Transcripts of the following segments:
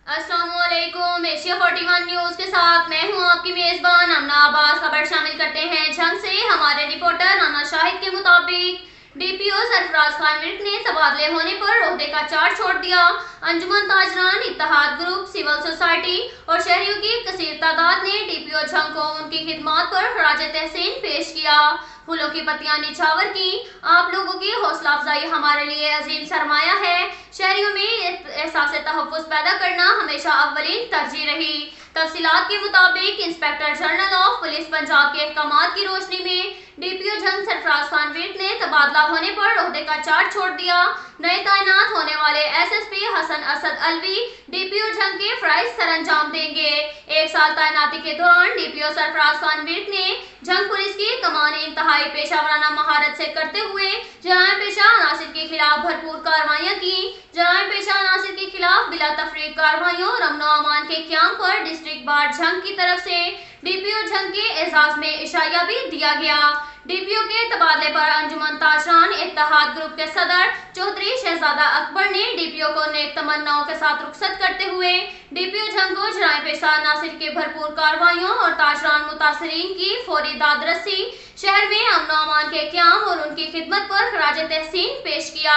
अस्सलामुअलैकुम। Asia 41 news के साथ मैं हूं आपकी मेजबान अमना अब्बास। खबर शामिल करते हैं जंग से। हमारे रिपोर्टर राना शाहिद के मुताबिक डीपीओ सरफराज खान मिर्क ने तबादले होने पर ओहदे का चार्ज छोड़ दिया। अंजुमन ताजरान, इत्तेहाद ग्रुप, सिविल सोसाइटी और शहरियों की कसीर तादाद ने डीपीओ जंग को उनकी खिदमत पर खराज तहसीन पेश किया। फूलों की पत्तियां निछावर की। आप लोगों की हौसला अफजाई हमारे लिए अजीम सरमाया है। शहरियों में एहसास तहफ़्फ़ुज़ पैदा करना हमेशा अव्वलीन तरजीह रही। तफसीलात के मुताबिक inspector general of police Punjab के अहकामात की रोशनी में डीपीओ जंग सरफराज खान मिर्क ने तबादला होने पर ओहदे का चार्ज छोड़ दिया। नए तैनात होने वाले एसएसपी हसन असद अलवी डीपीओ जंग के फराइज सरअंजाम देंगे। एक साल तैनाती के दौरान डीपीओ सरफराज खान मिर्क ने जंग पुलिस की कमान इंतहाई पेशावराना महारत से करते हुए जराइम पेशा अनासिर के खिलाफ भरपूर कार्रवाइयाँ की। जराइम पेशा अनासिर के खिलाफ बिला तफरीक कार्रवाइयों और अमन अमान के क्याम पर डिस्ट्रिक्ट बार जंग की तरफ से डीपीओ जंग के एजाज में इशाया भी दिया गया। डीपीओ के तबादले पर अंजुमन ताजरान इत्तेहाद ग्रुप के सदर चौधरी शहजादा अकबर ने डीपीओ को नेक तमन्नाओं के साथ रुखसत करते हुए डीपीओ जंग को जराइम पेशा नासिर के भरपूर कार्रवाइयों और ताजरान मुतासरीन की फौरी दादरसी, शहर में अमन अमान के क्याम और उनकी खिदमत पर खराज तहसीन पेश किया।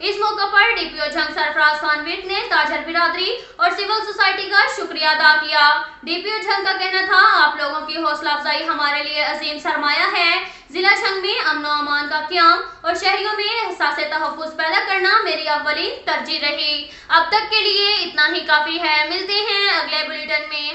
इस मौके पर डीपीओ जंग सरफराज खान मिर्क ने ताजर बिरादरी और सिविल सोसाइटी का शुक्रिया अदा किया। डीपीओ जंग का कहना था, आप लोगों की हौसला अफजाई हमारे लिए अजीम सरमाया है। जिला जंग में अमन अमान का क्याम और शहरियों में एहसास तहफ़्फ़ुज़ पैदा करना मेरी अव्वलीन तरजीह रही। अब तक के लिए इतना ही काफी है। मिलते हैं अगले बुलेटिन में।